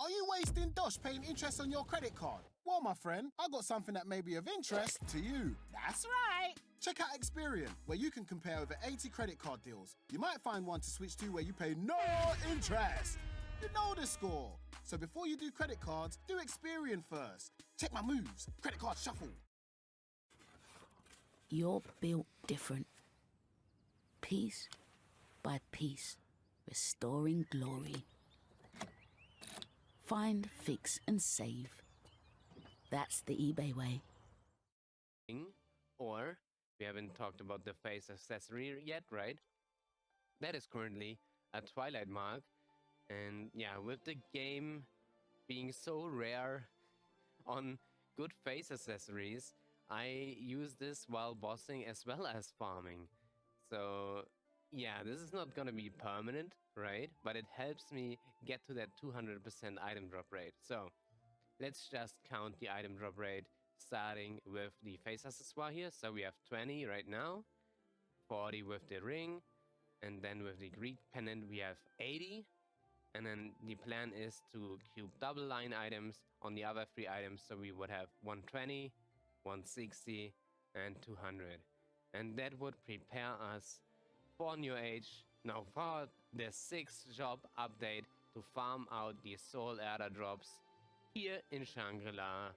Are you wasting dosh paying interest on your credit card? Well, my friend, I got something that may be of interest to you. That's right. Check out Experian, where you can compare over 80 credit card deals. You might find one to switch to where you pay no interest. You know the score. So before you do credit cards, do Experian first. Check my moves. Credit card shuffle. You're built different. Piece by piece, restoring glory. Find, fix, and save. That's the eBay way. Or, we haven't talked about the face accessory yet, right? That is currently a Twilight mark. And yeah, with the game being so rare on good face accessories, I use this while bossing as well as farming. So yeah, this is not gonna be permanent, right? But it helps me get to that 200% item drop rate. So let's just count the item drop rate, starting with the face accessoire here. So we have 20 right now, 40 with the ring, and then with the greed pendant we have 80. And then the plan is to cube double line items on the other 3 items. So we would have 120, 160, and 200. And that would prepare us for New Age, now for the 6th job update, to farm out the soul adder drops here in Shangri-La,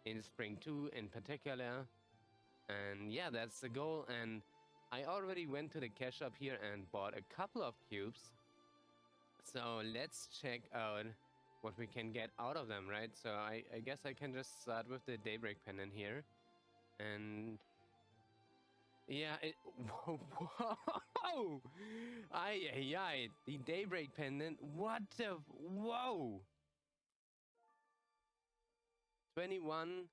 in Spring 2 in particular. And yeah, that's the goal. And I already went to the cash shop here and bought a couple of cubes. So let's check out what we can get out of them, right? So I guess I can just start with the Daybreak pendant here. And yeah, whoa! Aye, the Daybreak pendant, what the, whoa! 21,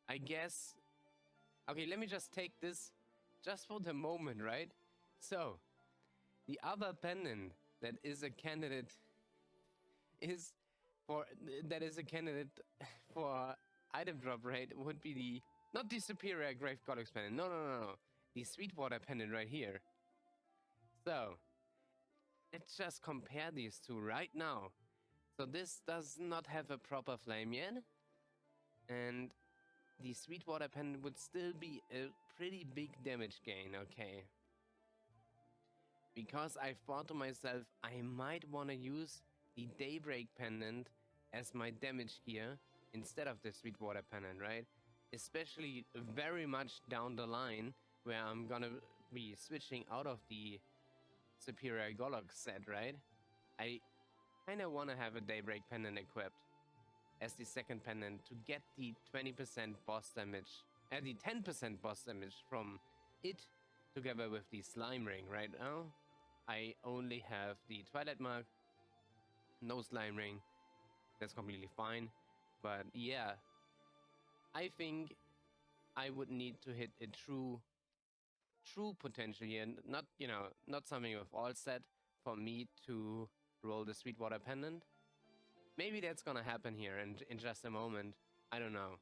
I guess. Okay, let me just take this just for the moment, right? So, the other pendant that is a candidate for item drop rate would be the, not the superior Grave Goddess pendant, no, the Sweetwater pendant right here. So let's just compare these two right now. So this does not have a proper flame yet, and the Sweetwater pendant would still be a pretty big damage gain, okay. Because I thought to myself, I might want to use the Daybreak pendant as my damage gear instead of the Sweetwater pendant, right? Especially very much down the line, where I'm gonna be switching out of the Superior Golok set, right? I kinda wanna have a Daybreak pendant equipped as the second pendant to get the 20% boss damage, the 10% boss damage from it together with the Slime Ring. Right now I only have the Twilight mark, no Slime Ring. That's completely fine. But yeah, I think I would need to hit a true potential here, not, you know, not something with all set for me to roll the Sweetwater pendant. Maybe that's gonna happen here in just a moment. I don't know.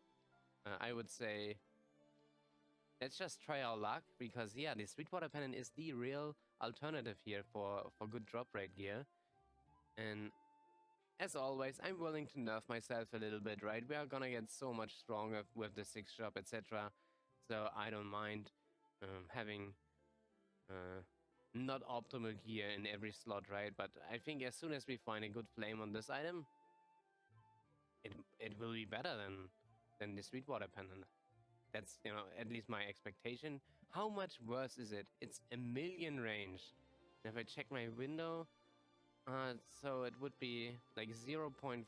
I would say let's just try our luck, because yeah, the Sweetwater pendant is the real alternative here for good drop rate gear. And as always, I'm willing to nerf myself a little bit, right? We are gonna get so much stronger with the 6th shop, etc. So I don't mind having not optimal gear in every slot, right? But I think as soon as we find a good flame on this item, it will be better than the Sweetwater pendant. That's, you know, at least my expectation. How much worse is it? It's a million range. And if I check my window, so it would be like 0.5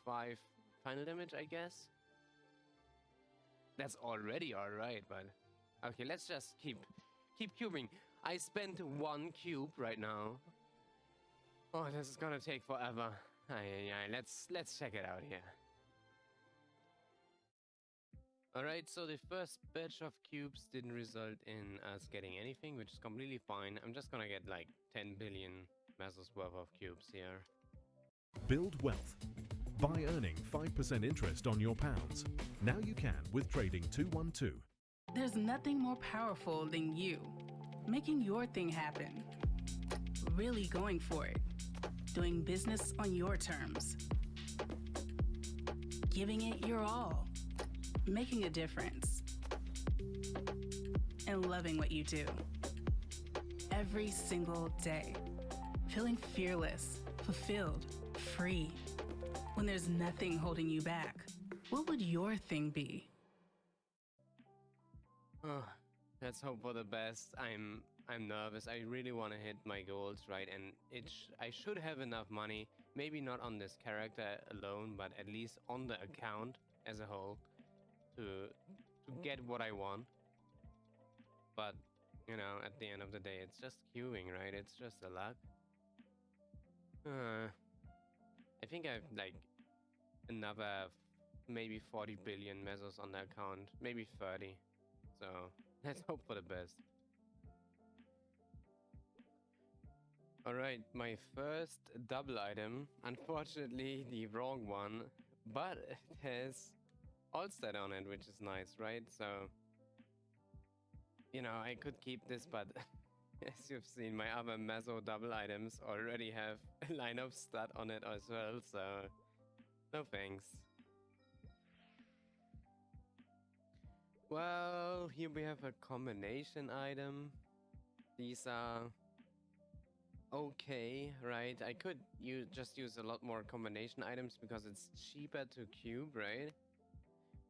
final damage, I guess. That's already alright, but okay, let's just keep cubing. I spent 1 cube right now. Oh, this is gonna take forever. Let's check it out here. Alright, so the first batch of cubes didn't result in us getting anything, which is completely fine. I'm just gonna get like 10 billion pesos worth of cubes here. Build wealth by earning 5% interest on your pounds. Now you can with Trading 212. There's nothing more powerful than you making your thing happen. Really going for it. doing business on your terms, giving it your all, making a difference, and loving what you do. Every single day, feeling fearless, fulfilled, free. When there's nothing holding you back, what would your thing be? Oh, let's hope for the best. I'm nervous. I really want to hit my goals, right? And I should have enough money, maybe not on this character alone, but at least on the account as a whole to get what I want. But, you know, at the end of the day, it's just queuing, right? It's just a luck. I think I've like another maybe 40 billion mesos on the account, maybe 30. So let's hope for the best. Alright, my first double item, unfortunately the wrong one, but it has Allstat on it, which is nice, right? So, you know, I could keep this, but as you've seen, my other meso double items already have a line of stat on it as well, so no thanks. Well, here we have a combination item. These are okay, right? I could just use a lot more combination items because it's cheaper to cube, right?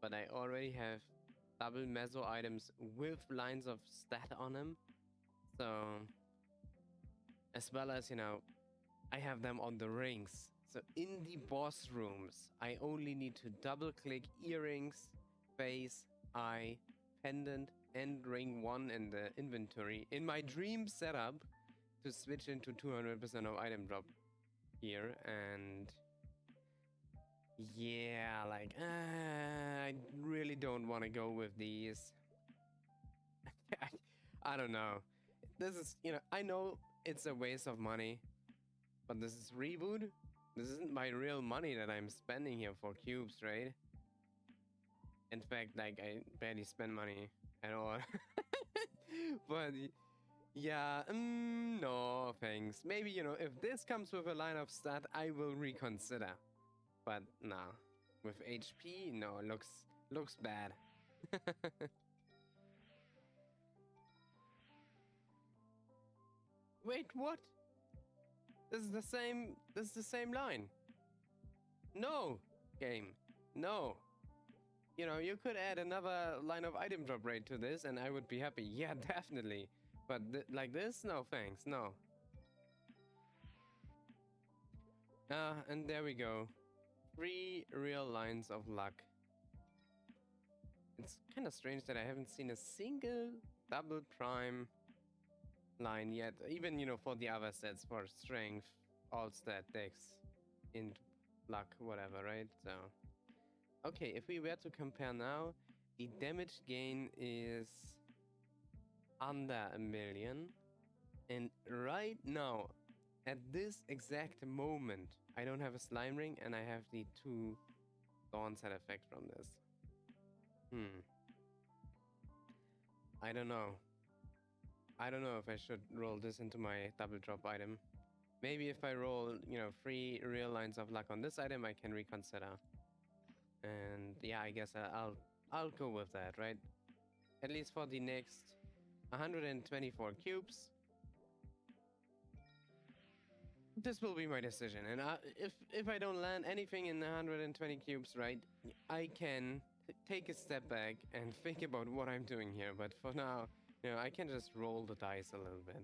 But I already have double meso items with lines of stat on them. So, as well as, you know, I have them on the rings. So in the boss rooms, I only need to double click earrings, face, eye, pendant, and ring 1 in the inventory in my dream setup to switch into 200% of item drop here. And yeah, like, I really don't want to go with these. I don't know. This is, you know, I know it's a waste of money, but this is reboot. This isn't my real money that I'm spending here for cubes, right? In fact, like, I barely spend money at all. But yeah, no thanks. Maybe, you know, if this comes with a line of stat, I will reconsider. But nah, with HP, no, looks bad. Wait, what? This is the same line. No, game, no. You know, you could add another line of item drop rate to this and I would be happy. Yeah, definitely. But like this, no thanks, no. And there we go. 3 real lines of luck. It's kind of strange that I haven't seen a single double prime line yet, even, you know, for the other sets, for strength, all stat, dex, int, luck, whatever, right? So okay, if we were to compare now, the damage gain is under 1 million, and right now at this exact moment I don't have a slime ring and I have the 2 dawn set effect from this. I don't know if I should roll this into my double drop item. Maybe if I roll, you know, 3 real lines of luck on this item, I can reconsider. And yeah, I guess I'll go with that, right? At least for the next 124 cubes. This will be my decision. And if I don't land anything in 120 cubes, right, I can take a step back and think about what I'm doing here. But for now, you know, I can just roll the dice a little bit.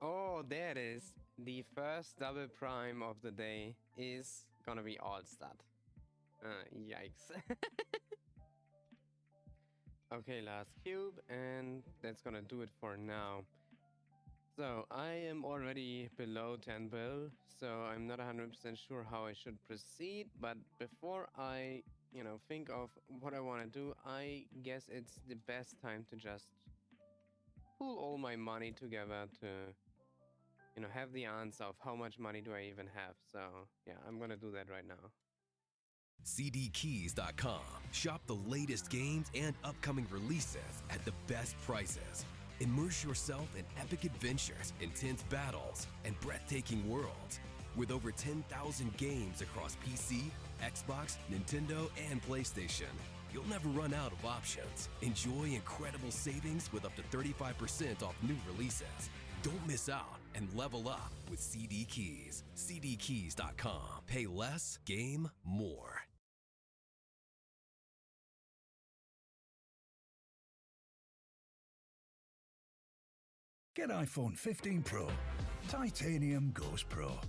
Oh, there it is. The first double prime of the day is gonna be all stat. Yikes. Okay, last cube, and that's gonna do it for now. So I am already below 10 bill, so I'm not 100% sure how I should proceed, but before I, you know, think of what I want to do, I guess it's the best time to just pool all my money together to, you know, have the answer of how much money do I even have. So yeah, I'm gonna do that right now. CDKeys.com. Shop the latest games and upcoming releases at the best prices. Immerse yourself in epic adventures, intense battles, and breathtaking worlds. With over 10,000 games across PC, Xbox, Nintendo, and PlayStation, you'll never run out of options. Enjoy incredible savings with up to 35% off new releases. Don't miss out and level up with CD Keys. CDKeys.com. Pay less, game more. Get iPhone 15 Pro. Titanium goes Pro.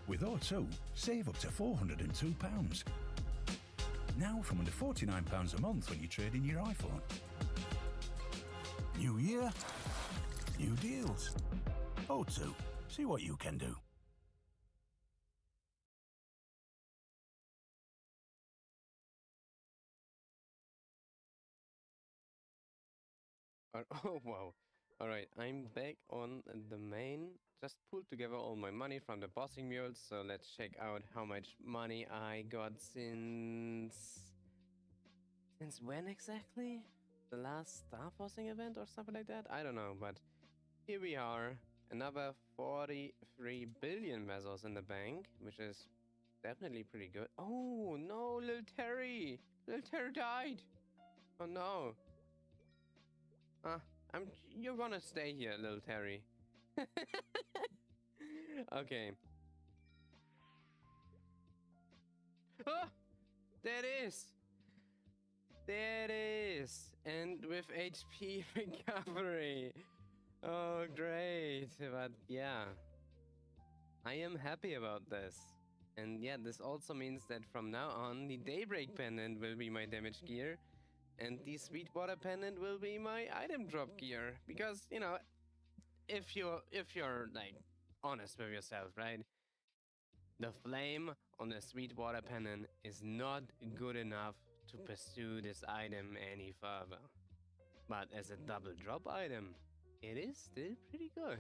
With O2, save up to £402. Now from under £49 a month when you trade in your iPhone. New year, new deals. O2, see what you can do. Oh wow. Alright, I'm back on the main. Just pulled together all my money from the bossing mules, so let's check out how much money I got since when exactly? The last star bossing event or something like that? I don't know, but here we are. Another 43 billion pesos in the bank, which is definitely pretty good. Oh no, little Terry! Little Terry died! Oh no. You're gonna stay here, little Terry. Okay. Oh! There it is! There it is! And with HP recovery! Oh, great! But yeah. I am happy about this. And yeah, this also means that from now on, the Daybreak Pendant will be my damage gear. And the Sweetwater Pendant will be my item drop gear. Because, you know, if you're like honest with yourself, right? The flame on the Sweetwater Pendant is not good enough to pursue this item any further. But as a double drop item, it is still pretty good.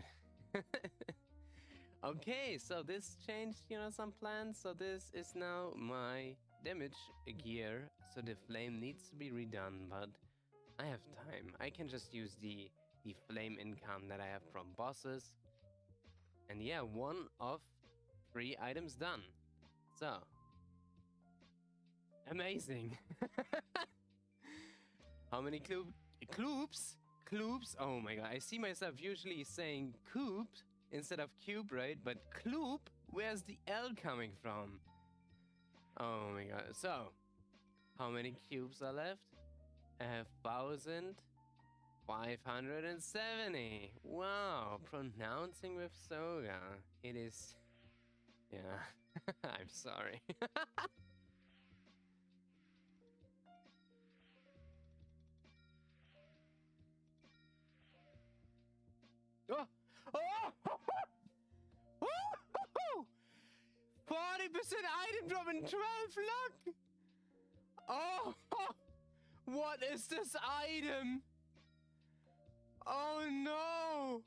Okay, so this changed, you know, some plans. So this is now my damage gear. So the flame needs to be redone, but I have time. I can just use the flame income that I have from bosses. And yeah, 1 of 3 items done. So amazing. How many cloops? Oh my god, I see myself usually saying coop instead of cube, right? But cloop, where's the L coming from? Oh my god. So how many cubes are left? I have 1,570. Wow, pronouncing with soga. It is... yeah, I'm sorry. Oh! Oh! 40% item drop in 12 luck! Oh! What is this item? Oh no!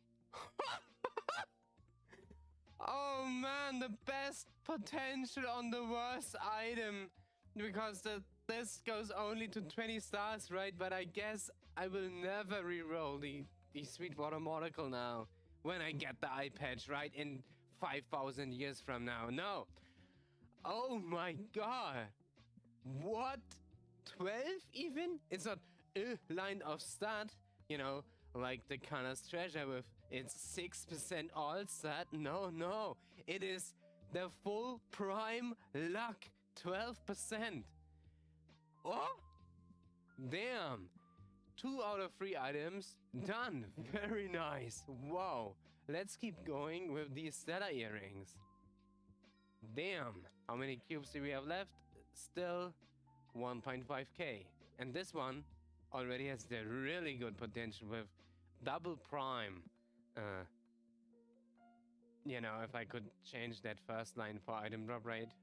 Oh man, the best potential on the worst item. Because this goes only to 20 stars, right? But I guess I will never reroll the Sweetwater Monocle now. When I get the eye patch, right? In 5,000 years from now. No. Oh my god. What? 12 even? It's not a line of stat, you know, like the Kanna's treasure with its 6% all stat. No, no. It is the full prime luck. 12%. Oh? Damn. 2 out of 3 items done. Very nice. Wow. Let's keep going with these Stellar earrings. Damn. How many cubes do we have left? Still 1.5k. And this one already has the really good potential with double prime. You know, if I could change that first line for item drop rate.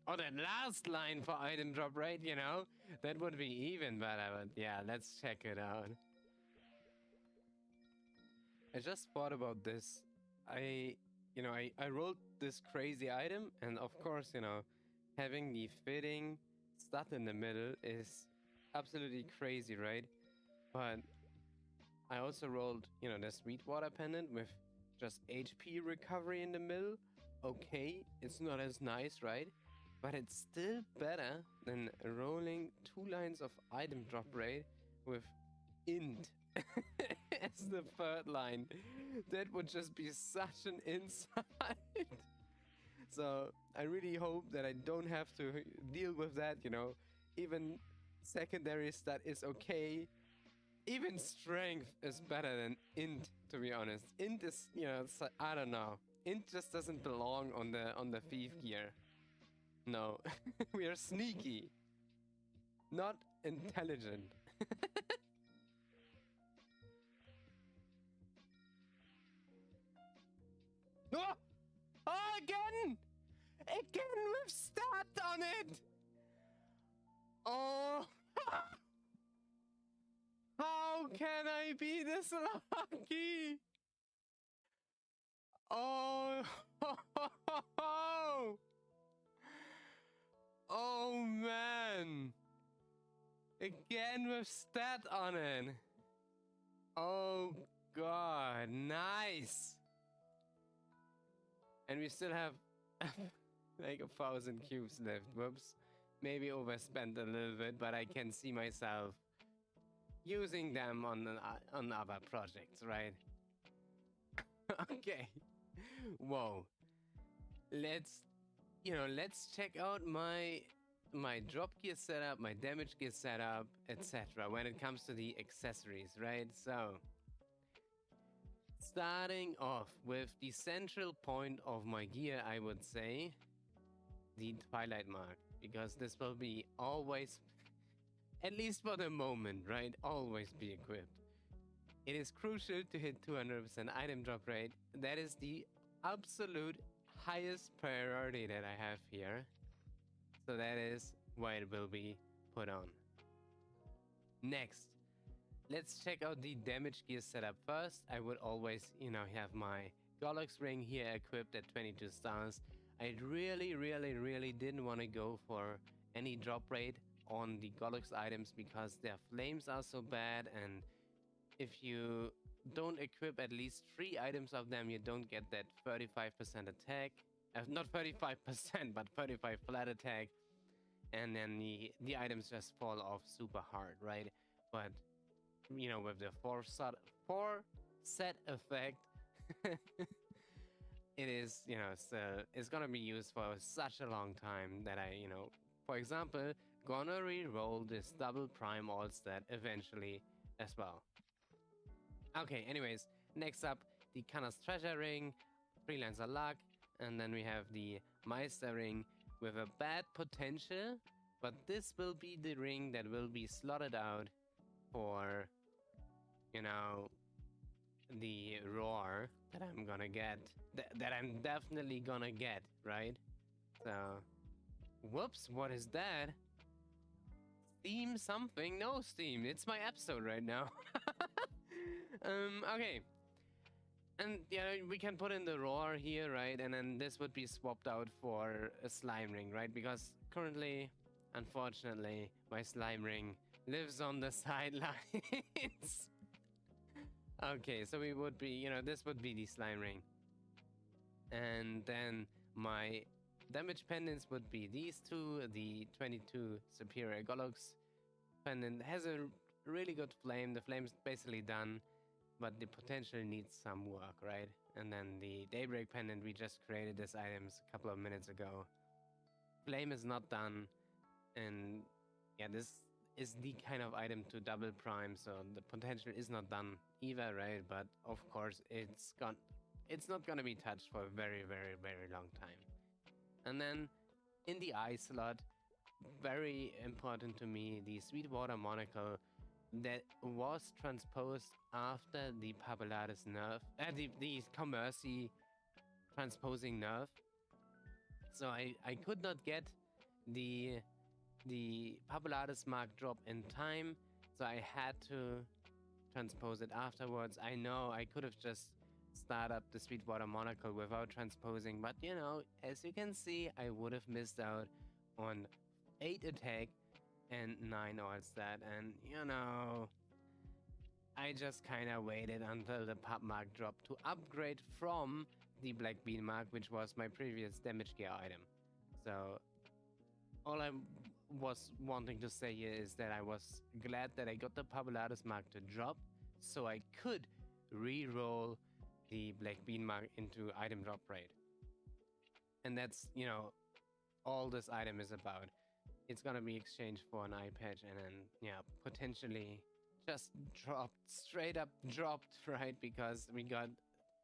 Or that last line for item drop rate, you know? That would be even better, but yeah, let's check it out. I just thought about this. I rolled this crazy item, and of course, you know, having the fitting stat in the middle is absolutely crazy, right? But I also rolled, you know, the Sweetwater pendant with just HP recovery in the middle. Okay, it's not as nice, right? But it's still better than rolling 2 lines of item drop rate with int as the 3rd line. That would just be such an insight. So I really hope that I don't have to deal with that, you know. Even secondary stat is okay. Even strength is better than int, to be honest. Int is, you know, I don't know. Int just doesn't belong on the thief gear. No, we are sneaky, not intelligent. Oh! Oh, again! Again with stat on it! Oh! How can I be this lucky? Oh! Oh man! Again with stat on it. Oh god, nice! And we still have like 1,000 cubes left. Whoops. Maybe overspent a little bit, but I can see myself using them on other projects, right? Okay. Whoa. Let's check out my drop gear setup, my damage gear setup, etc. when it comes to the accessories, right? So, starting off with the central point of my gear, I would say the Twilight Mark, because this will be always, at least for the moment, right? Always be equipped. It is crucial to hit 200% item drop rate. That is the absolute highest priority that I have here. So that is why it will be put on. Next, let's check out the damage gear setup first. I would always, you know, have my Golux ring here equipped at 22 stars. I really didn't want to go for any drop rate on the Golux items because their flames are so bad, and if you don't equip at least 3 items of them, you don't get that 35% attack. Not 35%, but 35 flat attack. And then the items just fall off super hard, right? But, you know, with the 4 set effect, it is, you know, it's gonna be used for such a long time that I, you know, for example, gonna re-roll this double prime all stat eventually as well. Okay, anyways, next up, the Kanna's treasure ring, freelancer luck, and then we have the Meister ring with a bad potential, but this will be the ring that will be slotted out for, you know, the roar that I'm gonna get, that I'm definitely gonna get, right? So, whoops, what is that? Steam something? No Steam, it's my episode right now. Okay. And yeah, we can put in the roar here, right? And then this would be swapped out for a slime ring, right? Because currently, unfortunately, my slime ring lives on the sidelines. Okay, so we would be, you know, this would be the slime ring. And then my damage pendants would be these two. The 22 Superior Golux pendant has a really good flame. The flame's basically done, but the potential needs some work, right? And then the Daybreak pendant, we just created this items a couple of minutes ago. Flame is not done, and yeah, this is the kind of item to double prime, so the potential is not done either, right? But of course, it's not gonna be touched for a very long time. And then in the eye slot, very important to me, the Sweetwater monocle that was transposed after the Papillades nerf, the Commercy transposing nerf. So I could not get the Papillades mark drop in time, so I had to transpose it afterwards. I know I could have just started up the Sweetwater monocle without transposing, but you know, as you can see, I would have missed out on 8 attack and 9 all stat, and you know, I just kind of waited until the pub mark dropped to upgrade from the Black Bean mark, which was my previous damage gear item. So all I was wanting to say here is that I was glad that I got the Pabulatus mark to drop, so I could re-roll the Black Bean mark into item drop rate. And that's, you know, all this item is about. It's gonna be exchanged for an eye patch and then, yeah, potentially just dropped, straight up dropped, right? Because we got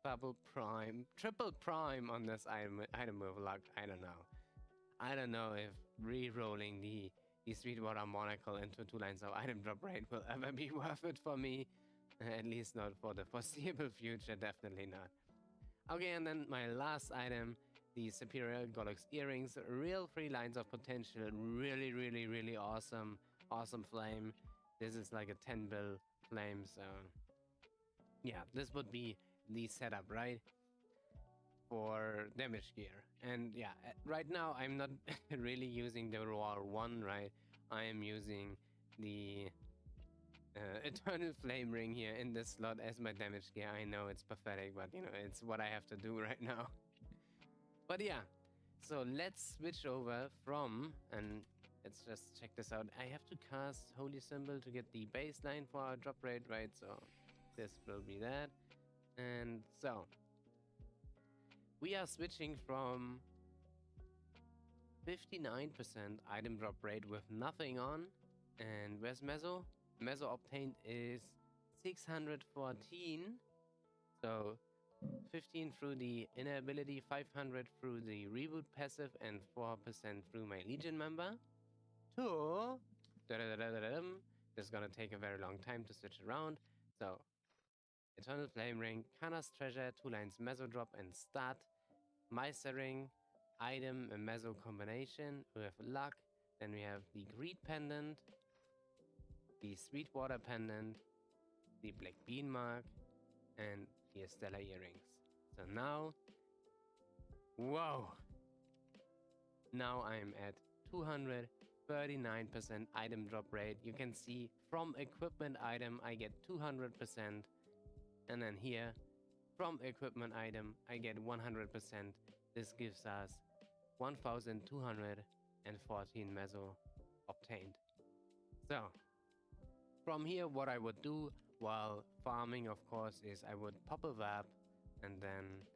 triple prime on this item with luck. I don't know if re-rolling the Sweetwater Monocle into 2 lines of item drop rate will ever be worth it for me. At least not for the foreseeable future, definitely not. Okay, and then my last item, the Superior Golux Earrings. Real 3 lines of potential, really, really, really awesome. Awesome flame. This is like a 10 bill flame, so yeah, this would be the setup, right? For damage gear. And yeah, right now I'm not really using the Roar 1, right? I am using the Eternal Flame Ring here in this slot as my damage gear. I know it's pathetic, but you know, it's what I have to do right now. But yeah, so let's switch over from, and let's just check this out. I have to cast Holy Symbol to get the baseline for our drop rate, right? So this will be that. And so we are switching from 59% item drop rate with nothing on. And where's Meso? Meso obtained is 614. So 15 through the inner ability, 500 through the reboot passive, and 4% through my Legion member. To this is gonna take a very long time to switch around. So Eternal Flame Ring, Kana's Treasure, 2 lines Meso drop and stat. Meister Ring, item and Meso combination with luck. Then we have the Greed Pendant, the Sweetwater Pendant, the Black Bean mark, and the Stellar Earrings. So now, whoa! Now I'm at 239% item drop rate. You can see from equipment item I get 200%, and then here from equipment item I get 100%. This gives us 1214 Meso obtained. So from here, what I would do while farming, of course, is I would pop a VAP, and then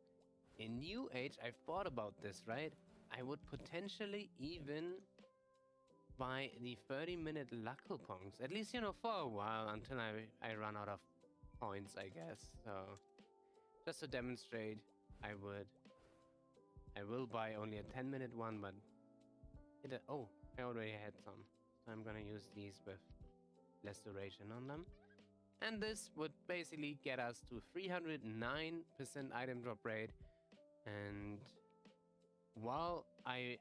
in New Age, I've thought about this, right? I would potentially even buy the 30-minute luck coupons, at least, you know, for a while until I run out of points, I guess. So just to demonstrate, I will buy only a 10-minute one, but oh, I already had some, so I'm gonna use these with less duration on them. And this would basically get us to 309% item drop rate. And while I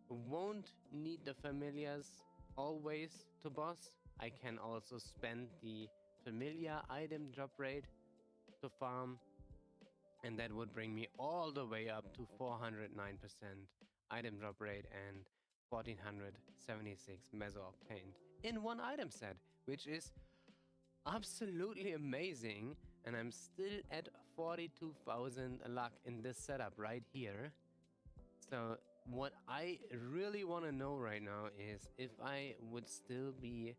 won't need the familiars always to boss, I can also spend the familiar item drop rate to farm, and that would bring me all the way up to 409% item drop rate and 1476 Meso obtained in one item set, which is absolutely amazing. And I'm still at 42,000 luck in this setup right here. So what I really want to know right now is if I would still be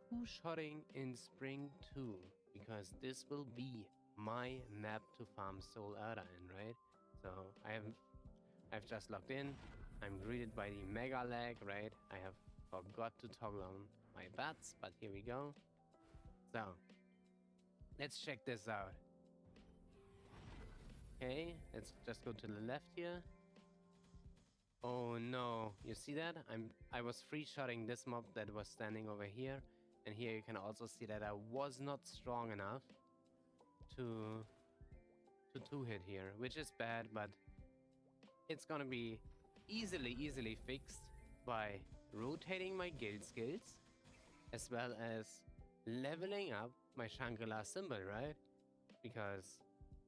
two-shotting in Spring 2, because this will be my map to farm Soul Erda in, right? So I've just logged in. I'm greeted by the mega lag, right? I have forgot to toggle on my bats, but here we go. So let's check this out. Okay, let's just go to the left here. Oh no, you see that? I was free-shotting this mob that was standing over here, and here you can also see that I was not strong enough to two-hit here, which is bad, but it's gonna be easily fixed by rotating my guild skills, as well as leveling up my Shangri-La symbol, right? Because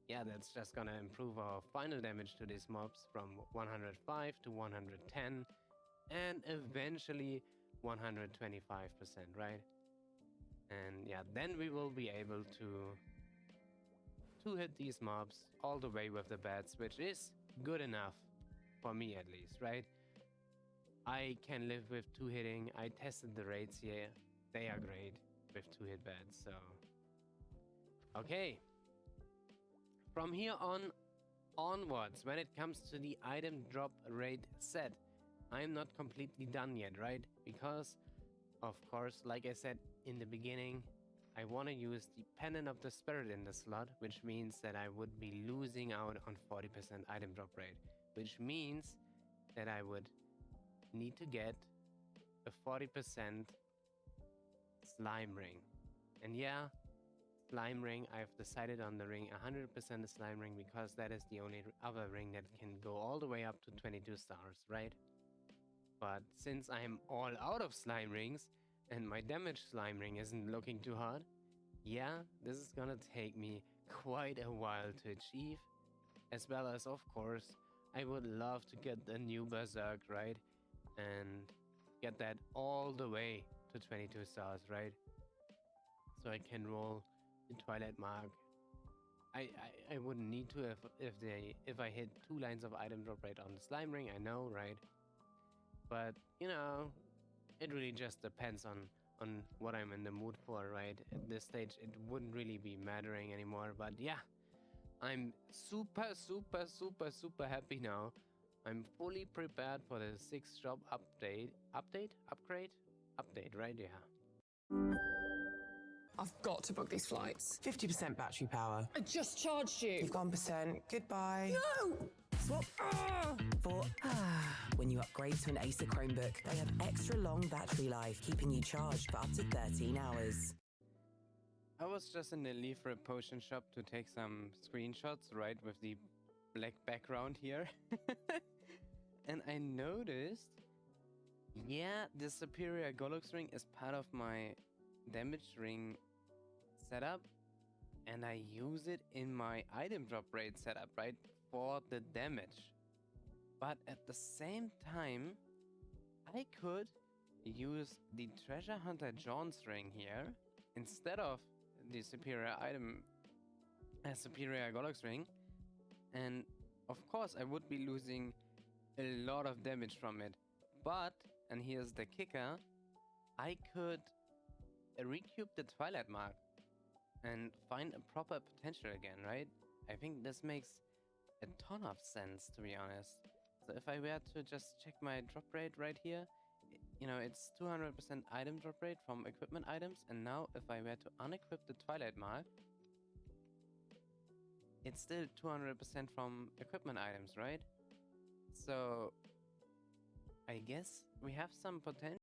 yeah, that's just gonna improve our final damage to these mobs from 105 to 110 and eventually 125%, right? And yeah, then we will be able to hit these mobs all the way with the bats, which is good enough for me at least, right? I can live with 2 hitting. I tested the raids here. They are great with 2 hit bats, so okay. From here onwards, when it comes to the item drop rate set, I'm not completely done yet, right? Because of course, like I said in the beginning, I want to use the Pendant of the Spirit in the slot, which means that I would be losing out on 40% item drop rate, which means that I would need to get a 40% slime ring. And yeah, slime ring, I've decided on the ring 100% slime ring because that is the only other ring that can go all the way up to 22 stars, right? But since I'm all out of slime rings and my damage slime ring isn't looking too hot, yeah, this is gonna take me quite a while to achieve. As well as, of course, I would love to get the new Berserk, right? And get that all the way to 22 stars, right? So I can roll the Twilight Mark. I wouldn't need to if I hit 2 lines of item drop rate on the slime ring, I know, right? But you know, it really just depends on what I'm in the mood for, right? At this stage, it wouldn't really be mattering anymore. But yeah, I'm super happy now. I'm fully prepared for the 6th job upgrade, right? Yeah. I've got to book these flights. 50% battery power. I just charged you. You've gone percent. Goodbye. No! Swap. For when you upgrade to an Acer Chromebook, they have extra long battery life, keeping you charged for up to 13 hours. I was just in the Liberate potion shop to take some screenshots, right, with the black background here. And I noticed, yeah, the Superior Golux ring is part of my damage ring setup, and I use it in my item drop rate setup, right, for the damage. But at the same time, I could use the Treasure Hunter John's ring here instead of the Superior Golux ring, and of course I would be losing a lot of damage from it. But, and here's the kicker, I could recoup the Twilight Mark and find a proper potential again, right? I think this makes a ton of sense, to be honest. So if I were to just check my drop rate right here, you know, it's 200% item drop rate from equipment items, and now if I were to unequip the Twilight Mark, it's still 200% from equipment items, right? So I guess we have some potential.